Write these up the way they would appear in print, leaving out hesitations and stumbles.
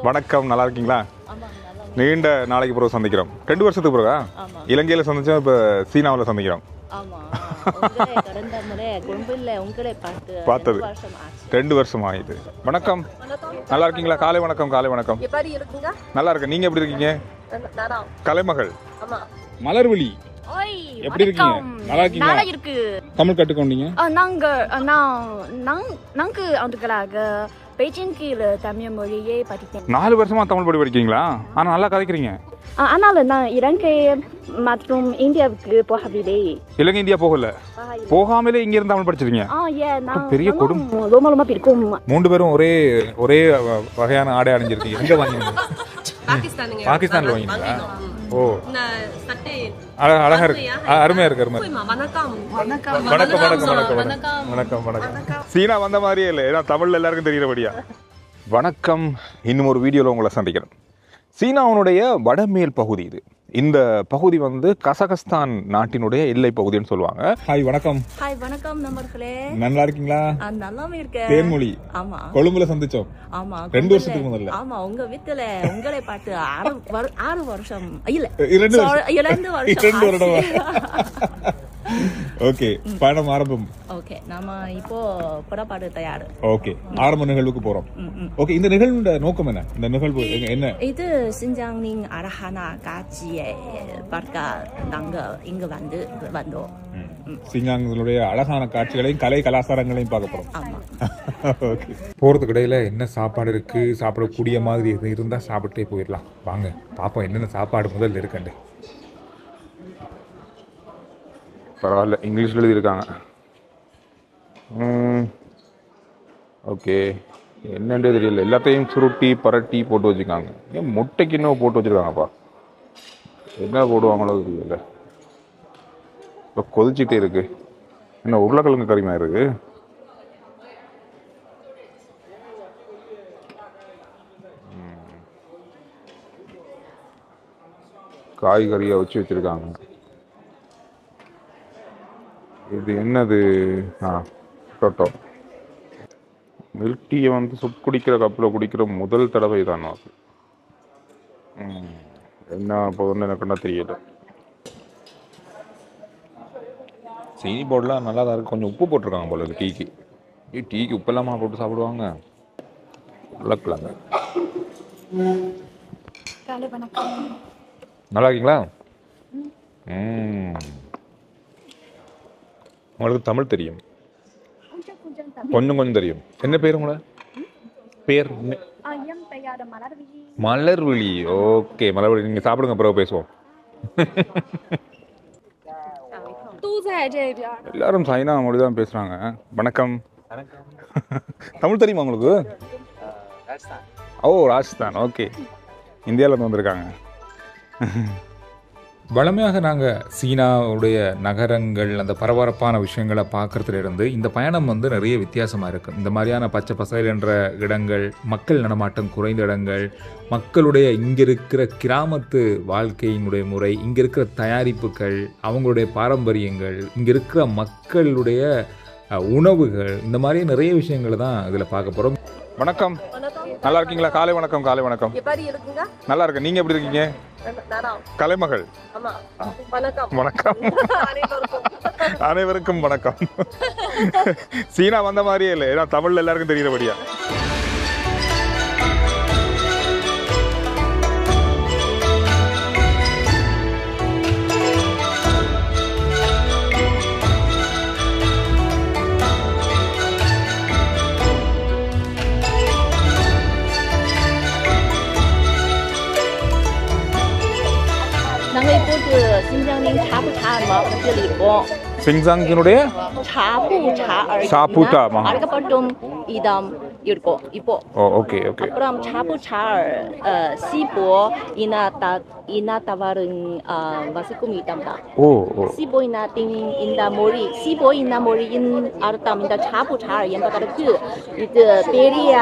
வணக்கம், நல்லா இருக்கீங்களா? நீண்ட நாளைக்கு பிறகு சந்திக்கிறோம். 2 வருஷத்துக்கு பிறகா? இலங்கையில் சந்திச்சோம், இப்போ சீனாவில் சந்திக்கிறோம். பார்த்தது 2 வருஷம் ஆகிது. வணக்கம், நல்லா இருக்கீங்களா? காலை வணக்கம். காலை வணக்கம். நல்லா இருக்கேன். நீங்க எப்படி இருக்கீங்க? கலைமகள் மலர்விழி, எப்படி இருக்கீங்க? நல்லா இருக்கீங்களா? தமிழ் கற்றுக்கொண்டீங்க? தமிழ் மொழியை படித்தேன். 4 வருஷமா தமிழ் படிக்கிறீங்களா? ஆனா நல்லா கதைக்கிறீங்க. ஆனால் நான் இலங்கை மற்றும் இந்தியாவுக்கு போகவில்லை. இலங்கை இந்தியா போகல, போகாமலே இங்க இருந்து தமிழ் படிச்சிருக்கீங்க. பெரிய குடும்பம். ரொம்ப பிடிக்கும். 3 பேரும் ஒரே வகையான ஆடை அணிஞ்சிருக்கீங்க. எங்க வாங்கினீங்க? பாகிஸ்தான்ல வாங்கினீங்களா? ஓ, அழகா இருக்கு, அருமையா இருக்கு. வணக்கம் வணக்கம் வணக்கம் வணக்கம் வணக்கம். சீனா வந்த மாதிரியே இல்லை, ஏன்னா தமிழ்ல எல்லாருக்கும் தெரிகிறபடியா. வணக்கம், இன்னும் ஒரு வீடியோவில் உங்களை சந்திக்கிறேன். சீனாவுடைய வடமேல் பகுதி இது. இந்த பகுதி வந்து கசகஸ்தான் நாட்டினுடைய எல்லை பகுதின்னு சொல்லுவாங்க. ஹாய் வணக்கம். ஹாய் வணக்கம் நண்பர்களே. நல்லா இருக்கீங்களா? நல்லாவே இருக்கேன். தேன்மொழி. ஆமா, கொழும்புல சந்திச்சோம். ஆமா, 2 வருஷத்துக்கு முதல்ல. ஆமா, உங்க வீட்டுல உங்களை பார்த்து 6 வருஷம் இல்ல, 2 வருடம். ஓகே, பயணம் ஆரம்பம். ஓகே, நாம இப்போ புறப்பாடு தயார். ஓகே, ஆரம்ப நிகழ்வுக்கு போறோம். ஓகே, இந்த நிகழ்வோட நோக்கம் என்ன? இந்த நிகழ்வு என்ன? இது சிஞ்சாங்கின் அழகான காட்சியை பார்க்க நாங்க இங்க வந்தோம். சிஞ்சாங்களுடைய அழகான காட்சிகளையும் கலை கலாச்சாரங்களையும் பார்க்க போறோம். ஆமா. ஓகே, போறதுக்கு இடையில என்ன சாப்பாடு இருக்கு, சாப்பிடக்கூடிய மாதிரி இருந்தா சாப்பிட்டே போயிடலாம். வாங்க பாப்போம் என்னென்ன சாப்பாடு முதல்ல இருக்கண்டு. பரவாயில்ல, இங்கிலீஷில் எழுதியிருக்காங்க. ஓகே, என்னன்றே தெரியல. எல்லாத்தையும் சுருட்டி பரட்டி போட்டு வச்சுருக்காங்க. ஏன் முட்டைக்கு இன்னும் போட்டு வச்சுருக்காங்கப்பா? என்ன போடுவாங்களோ தெரியல. இப்போ கொதிச்சுட்டே இருக்கு. என்ன உருளைக்கிழங்கு கறிமா இருக்கு. காய்கறியை வச்சு வச்சுருக்காங்க. இது என்னது? டொட்டோ. மில்க் டீயை வந்து சுப் குடிக்கிற கப்பில் குடிக்கிற முதல் தடவை தான் அது. என்ன போதுன்னு எனக்கு என்ன தெரியல. சீனி போடலாம் நல்லா தான் இருக்கு. கொஞ்சம் உப்பு போட்டிருக்காங்க போல இருக்கு டீக்கு. டீக்கு உப்பு இல்லாமல் போட்டு சாப்பிடுவாங்க. உருளைக்கிழங்கு. நல்லா இருக்கீங்களா? உங்களுக்கு தமிழ் தெரியும்? கொஞ்சம் கொஞ்சம் தெரியும். என்ன பேர் உங்களோட பேர்? மலர்விழி. ஓகே, மலர்விழி. நீங்க சாப்பிடுங்க, பிறகு பேசுவோம். எல்லாரும் சைனா மொழி தான் பேசுறாங்க. வணக்கம். தமிழ் தெரியுமா உங்களுக்கு? ஓ, ராஜஸ்தான். ஓகே, இந்தியாவிலேருந்து வந்திருக்காங்க. வழமையாக நாங்கள் சீனாவுடைய நகரங்கள், அந்த பரபரப்பான விஷயங்களை பார்க்குறதுல இருந்து இந்த பயணம் வந்து நிறைய வித்தியாசமாக இருக்குது. இந்த மாதிரியான பச்சை பசைல் என்ற இடங்கள், மக்கள் நடமாட்டம் குறைந்த இடங்கள், மக்களுடைய இங்கே இருக்கிற கிராமத்து வாழ்க்கையினுடைய முறை, இங்கே இருக்கிற தயாரிப்புகள், அவங்களுடைய பாரம்பரியங்கள், இங்கே இருக்கிற மக்களுடைய உணவுகள், இந்த மாதிரி நிறைய விஷயங்களை தான் இதில் பார்க்க போகிறோம். வணக்கம், நல்லா இருக்கீங்களா? காலை வணக்கம். காலை வணக்கம். நல்லா இருக்கேன். நீங்கள் எப்படி இருக்கீங்க? கலைமகள். வணக்கம். அனைவருக்கும் வணக்கம். சீனா வந்த மாதிரியே இல்லை, ஏன்னா தமிழ்ல எல்லாருக்கும் தெரிகிறபடியா. நாங்கள் இப்போது சிஞ்சாங்கின் சாப்புச்சா மாவட்டத்தில் இருக்கோம். சிங்சாங்கினுடைய சாப்புச்சா அழைக்கப்பட்டும் இடம் இருக்கும் இப்போ. Okay okay. அப்புறம் சாப்புச்சா சீபோ இனத்தவரின் வசிக்கும் இடம் தான். சீபோ இனத்தின் இந்த மொழி, சீபோ இன மொழியின் அர்த்தம் இந்த சாப்புச்சா என்பதற்கு இது பெரிய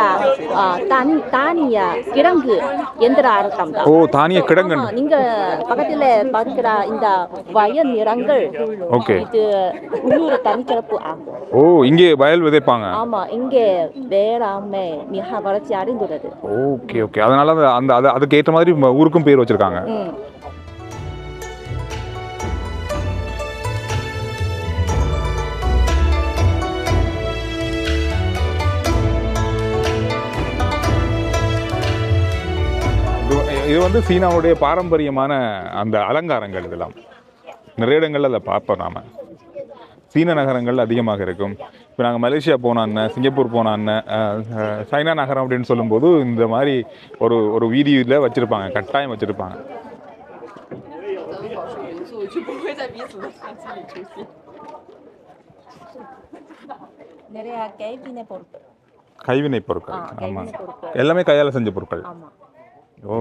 தானிய கிழங்கு என்ற அர்த்தம் தான். தானிய கிழங்கு. நீங்க பக்கத்தில் பார்க்கிற இந்த வயல் நிறங்கள், இது உள்ளூர் தனிச்சிறப்பு ஆகும். இங்கே வயல் விதைப்பாங்க. ஆமா, இங்கே வேற 美，你还把它加进去的。ஓகே ஓகே, அதனால அதுக்கு ஏற்ற மாதிரி ஊருக்கும் பேர் வச்சிருக்காங்க. இது வந்து சீனாவுடைய பாரம்பரியமான அந்த அலங்காரங்கள். இதெல்லாம் நிறைய இடங்கள்ல அதை பார்ப்போம் நாம. சீன நகரங்கள் அதிகமாக இருக்கும். இப்போ நாங்கள் மலேசியா போனான்னு, சிங்கப்பூர் போனான்னு, சைனா நகரம் அப்படின்னு சொல்லும்போது இந்த மாதிரி ஒரு வீதியில் வச்சுருப்பாங்க, கட்டாயம் வச்சுருப்பாங்க. நிறைய கைவினை பொருட்கள். ஆமாம், எல்லாமே கையால் செஞ்ச பொருட்கள். ஓ,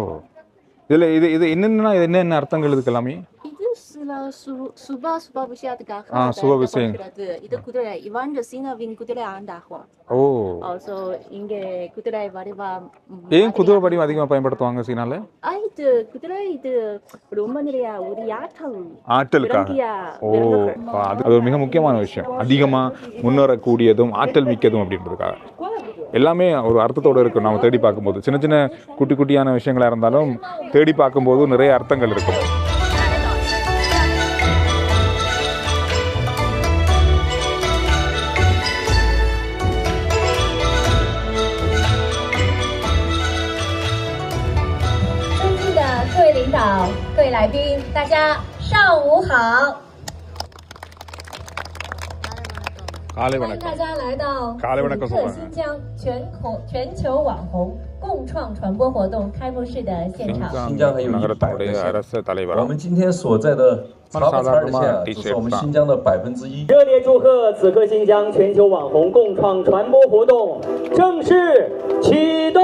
இதில் இது என்னென்ன அர்த்தங்கள் இதுக்கு எல்லாமே? சுப விஷயம். இது குதிரை, இவன் சீனாவின் குதிரை ஆண்டாகும். ஓ, சோ இங்க குதிரை வடிவம். ஏன் குதிரை வடிவம் அதிகமாக பயன்படுத்துவாங்க சீனால? இது குதிரை இது ரொம்ப நிறைய ஒரு ஆற்றலுக்காக. ஓ, அது ஒரு மிக முக்கியமான விஷயம். அதிகமாக முன்னேறக்கூடியதும் ஆற்றல் மிக்கதும் அப்படின்றதுக்காக எல்லாமே ஒரு அர்த்தத்தோடு இருக்கும். நம்ம தேடி பார்க்கும்போது சின்ன சின்ன குட்டி குட்டியான விஷயங்களாக இருந்தாலும் தேடி பார்க்கும்போது நிறைய அர்த்தங்கள் இருக்கும்.各位来宾，大家上午好！காலை欢迎大家来到普克新疆全球网红共创传播活动开幕式的现场。新疆很有意思。我们今天所在的茶不茶的县，只是我们新疆的1%。热烈祝贺此刻新疆全球网红共创传播活动正式启动。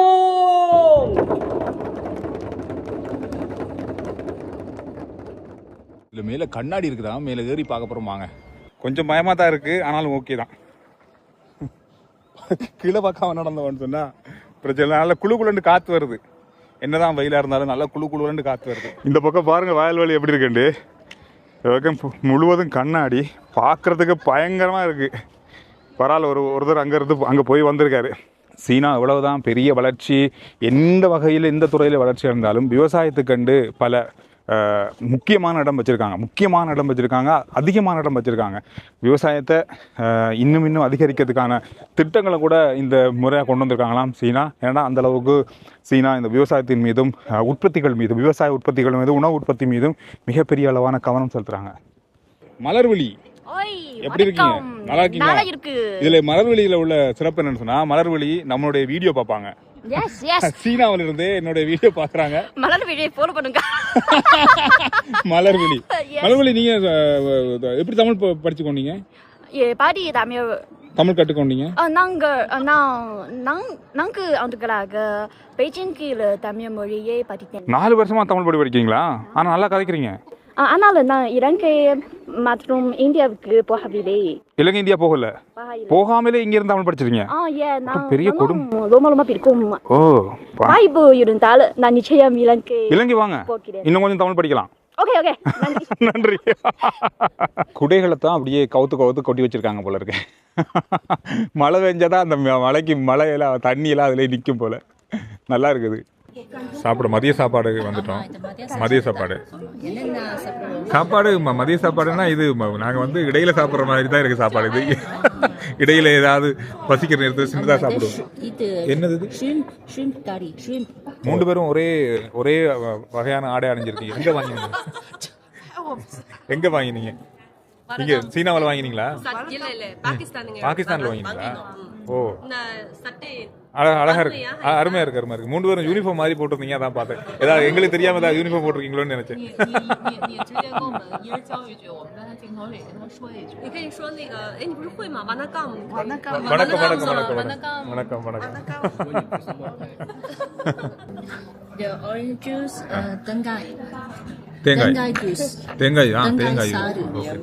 இல்லை மேலே கண்ணாடி இருக்குதா, மேலே ஏறி பார்க்க போகிறோம் வாங்க. கொஞ்சம் பயமாக தான் இருக்குது, ஆனாலும் ஓகே தான். கீழே பார்க்காம நடந்தவன்னு சொன்னால் பிரச்சனை. நல்லா குழுக்குள்ளண்டு காற்று வருது. என்னதான் வெயிலாக இருந்தாலும் நல்லா குழுக்குள்ளண்டு காற்று வருது. இந்த பக்கம் பாருங்கள் வயல்வெளி எப்படி இருக்குண்டு. பக்கம் முழுவதும் கண்ணாடி, பார்க்குறதுக்கு பயங்கரமாக இருக்குது. பரவாயில்ல, ஒருத்தர் அங்கே போய் வந்திருக்காரு. சீனா எவ்வளவுதான் பெரிய வளர்ச்சி, எந்த வகையில் எந்த துறையில் வளர்ச்சி இருந்தாலும் விவசாயத்துக்கண்டு பல முக்கியமான இடம் வச்சுருக்காங்க, அதிகமான இடம் வச்சுருக்காங்க. விவசாயத்தை இன்னும் அதிகரிக்கிறதுக்கான திட்டங்களை கூட இந்த முறையாக கொண்டு வந்திருக்காங்களாம் சீனா. ஏன்னா அந்தளவுக்கு சீனா இந்த விவசாயத்தின் மீதும் விவசாய உற்பத்திகள் மீதும் உணவு உற்பத்தி மீதும் மிகப்பெரிய அளவான கவனம் செலுத்துகிறாங்க. மலர்விழி எப்படி இருக்கீங்க? நல்லா இருக்கீங்களா? இதுல மலர்விழியில உள்ள சிறப்பு என்னன்னு சொன்னா, மலர்விழி நம்மளுடைய வீடியோ பார்ப்பாங்க. சீனாவில இருந்து என்னோட வீடியோ பாக்குறாங்க. மலர்விழியை ஃபாலோ பண்ணுங்க. மலர்விழி நீங்க எப்படி தமிழ் படிச்சுக்கொண்டீங்க? தமிழ் கற்றுக்கொண்டீங்க? தமிழ் மொழியை படித்தேன். 4 வருஷமா தமிழ் படிக்கிறீங்களா? ஆனா நல்லா கதைக்கிறீங்க. ஆனால் நான் இலங்கை மற்றும் இந்தியாவுக்கு போகவில்லை. இலங்கை இந்தியா போகாமலே இங்க இருந்து தமிழ் படிச்சிருக்கீங்க? பெரிய குடும்பம். ரொம்ப பிடிக்கும். ஓ, வாய்ப்பு இருந்தால் நான் நிச்சயம் இலங்கை வாங்க, இன்னும் கொஞ்சம் தமிழ் படிக்கலாம். ஓகே நன்றி. குடைகளை தான் அப்படியே கவுத்து கொட்டி வச்சிருக்காங்க போல இருக்கு. மழை பெஞ்சாதான் அந்த மழையெல்லாம் தண்ணியெல்லாம் அதுல நிற்கும் போல. நல்லா இருக்குது. மதிய சாப்பாடு வந்துட்டோம். மதிய சாப்பாடுன்னா இது நாங்கள் இடையில சாப்பிட்ற மாதிரி தான் இருக்கு சாப்பாடு. இது இடையில ஏதாவது பசிக்கிற நேரத்தில் சின்னதாக சாப்பிடுவோம். என்னது இது? 3 பேரும் ஒரே வகையான ஆடை அணிஞ்சிருக்கீங்க. எங்க வாங்கினீங்க? நீங்க சீனாவில் வாங்கினீங்களா? பாகிஸ்தான்ல வாங்கினீங்களா? ஓ, அழகா இருக்கு, அருமையா இருக்கு. 3 பேரும் யூனிஃபார்ம் மாதிரி போட்டிருந்தீங்க, அதான் பார்த்தேன். ஏதாவது எங்களுக்கு தெரியாம ஏதாவது யூனிஃபார்ம் போட்டிருக்கீங்களோன்னு நினைச்சேன்.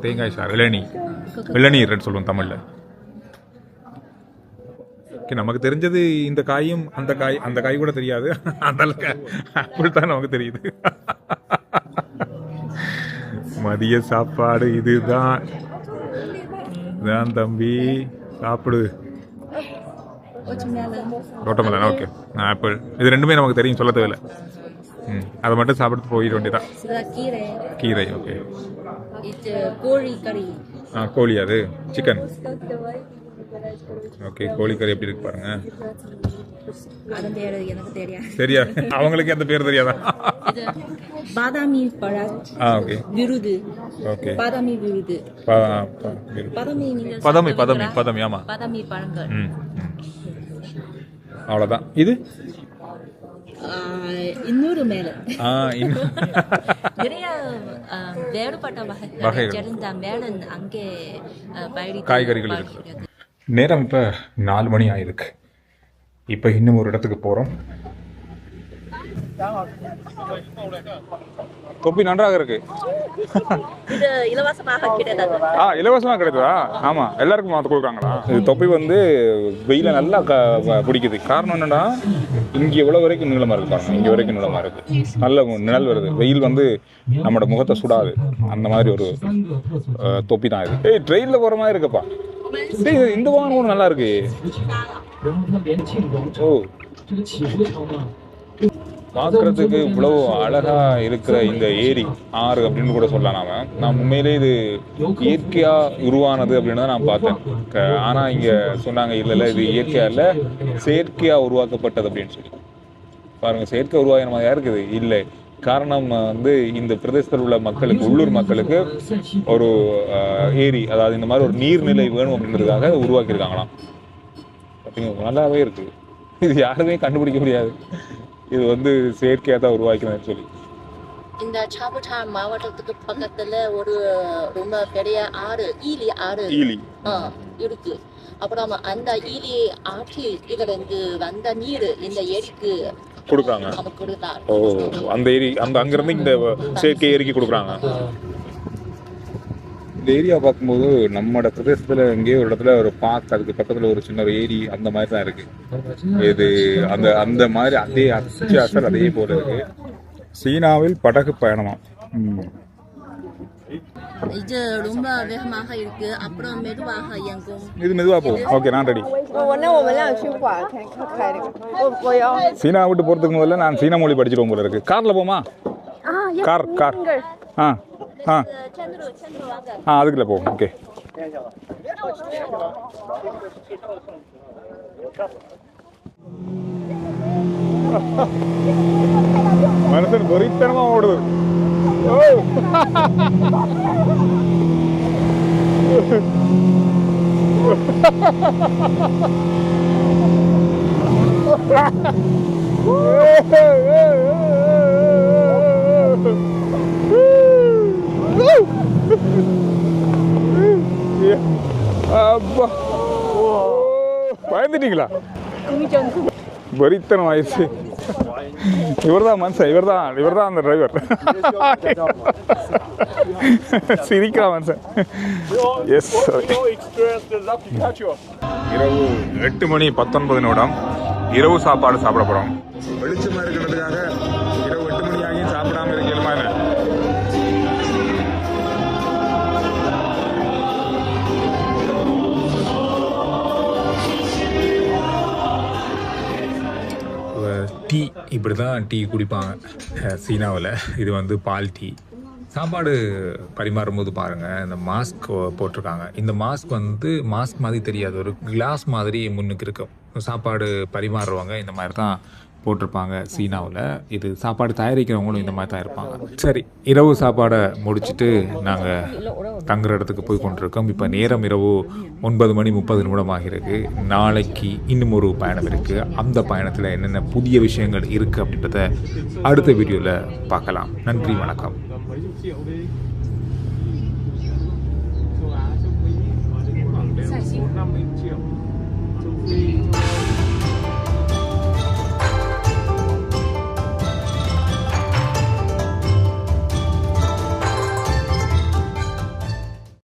தேங்காய் சாறு, இளநீர் சொல்லுவோம் தமிழ்ல. நமக்கு தெரிஞ்சது இந்த காயும் அந்த காய் கூட தெரியாது. அந்த ஆப்பிள் தான் நமக்கு தெரியுது. மதிய சாப்பாடு இதுதான் தம்பி, சாப்பிடு. வாட்டர்மெலன் ஓகே ஆப்பிள் இது ரெண்டுமே நமக்கு தெரியும் சொல்ல தேவையில்லை அதை மட்டும் சாப்பிட்டு போயிட வேண்டியதான் கீரை ஓகே கோழி அது சிக்கன் ஓகே கோழிக்கறி எப்படி இருக்கு பாருங்க சரியா அவங்களுக்கு அந்த பேர் தெரியாதா பாதாமி பழம் ஓகே விருது ஓகே பாதாமி விருது பதமி ஆமா பாதாமி பழங்கள் அவ்வளோதான் இது இன்னொரு மேல நிறைய வேறுபட்ட வகைகள் தெரிந்த மேலன் அங்கே காய்கறிகள் இருக்கு. நேரம் இப்போ 4 மணி ஆயிருக்கு. இப்போ இன்னும் ஒரு இடத்துக்கு போகிறோம். தொப்பி நன்றாக இருக்கு. இது இலவசமாக கிடைத்தது. இலவசமாக கிடைத்ததா? ஆமாம், எல்லாருக்கும் மாற்ற கொடுக்குறாங்களா? இது தொப்பி வந்து வெயில நல்லா பிடிக்குது. காரணம் என்னன்னா இங்கே எவ்வளோ வரைக்கும் நீளமாக இருக்கு பாருங்க, இங்கே வரைக்கும் நீளமாக இருக்கு, நல்ல நிழல் வருது. வெயில் வந்து நம்மளோட முகத்தை சுடாது. அந்த மாதிரி ஒரு தொப்பி தான் இது. ட்ரெயினில் போகிற மாதிரி இருக்குப்பா. இந்த வாகனம் ஒன்று நல்லா இருக்கு. ஓ, பார்க்கறதுக்கு இவ்வளோ அழகா இருக்கிற இந்த ஏரி ஆறு அப்படின்னு கூட சொல்லலாம். நான் உண்மையிலே இது இயற்கையா உருவானது அப்படின்னு தான் நான் பார்த்தேன். ஆனா இங்க சொன்னாங்க இல்ல இது இயற்கையா இல்ல, செயற்கையா உருவாக்கப்பட்டது அப்படின்னு சொல்லி. பாருங்க, செயற்கை உருவாகின மாதிரியா இருக்குது. இல்லை, காரணம் வந்து இந்த பிரதேசத்தில் உள்ள மக்களுக்கு, உள்ளூர் மக்களுக்கு ஒரு ஏரி, அதாவது இந்த மாதிரி ஒரு நீர்நிலை வேணும் அப்படின்றதுக்காக உருவாக்கியிருக்காங்களாம். பார்த்தீங்கன்னா நல்லாவே இருக்கு. இது யாருமே கண்டுபிடிக்க முடியாது. இது வந்து செயற்கையாக தான் உருவாக்கணும்னு சொல்லி. இந்த சாபுட்டா மாவட்டத்துக்கு பக்கத்துல ஒரு ரொம்ப பெரிய ஆறு, ஈலி ஆறு இருக்கு. அப்புறம் அந்த ஈலி ஆற்றில் இருந்து வந்த நீர் இந்த ஏரிக்கு கொடுக்குறாங்க. ஓ, அந்த ஏரி அங்கிருந்து இந்த செயற்கை ஏரிக்கு கொடுக்குறாங்க. இந்த ஏரியா பார்க்கும்போது நம்மளோட பிரதேசத்தில் எங்கேயோ ஒரு இடத்துல ஒரு பார்க், அதுக்கு பக்கத்தில் ஒரு சின்ன ஒரு ஏரி, அந்த மாதிரி தான் இருக்கு. இது அந்த மாதிரி அதே அசல் அதே போல இருக்கு. சீனாவில் படகு பயணமா? இது ரொம்ப வேகமாக இருக்கு, அப்புறம் மெதுவாக இயங்கும். இது மெதுவா போகும். ஓகே, நான் ரெடி. சீனா விட்டு போறதுக்கு முதல்ல நான் சீனா மொழி படிச்சிருவோம் போல இருக்கு. கார்ல போமா? கார் அதுக்குள்ள போகும். ஓகே, மனுஷன் பொறித்தனமா ஓடுது. பயந்துட்டீங்களா? பரித்தனம் ஆயிடுச்சு. இவர்தான் மனுஷன், இவர்தான் அந்த டிரைவர். சிரிக்கா மனுஷன். எஸ், இரவு 8 மணி 19 நிமிடம் இரவு சாப்பாடு சாப்பிட போறோம். வெளிச்சமா இருக்கிறதுக்காக இரவு 8 மணி ஆகியும் சாப்பிடாம இருக்கலுமா? டீ இப்படி தான் டீ குடிப்பாங்க சீனாவில். இது வந்து பால் டீ. சாப்பாடு பரிமாறும்போது பாருங்கள், இந்த மாஸ்க் போட்டிருக்காங்க. இந்த மாஸ்க் வந்து மாஸ்க் மாதிரி தெரியாது, ஒரு கிளாஸ் மாதிரி முன்னுக்கு இருக்கும். சாப்பாடு பரிமாறுவாங்க இந்த மாதிரி தான் போட்டிருப்பாங்க சீனாவில். இது சாப்பாடு தயாரிக்கிறவங்களும் இந்த மாதிரி தான் இருப்பாங்க. சரி, இரவு சாப்பாடை முடிச்சுட்டு நாங்கள் தங்குற இடத்துக்கு போய் கொண்டிருக்கோம். இப்போ நேரம் இரவு 9 மணி 30 நிமிடம் ஆகிருக்கு. நாளைக்கு இன்னும் ஒரு பயணம் இருக்குது. அந்த பயணத்தில் என்னென்ன புதிய விஷயங்கள் இருக்குது அப்படின்றத அடுத்த வீடியோவில் பார்க்கலாம். நன்றி, வணக்கம்.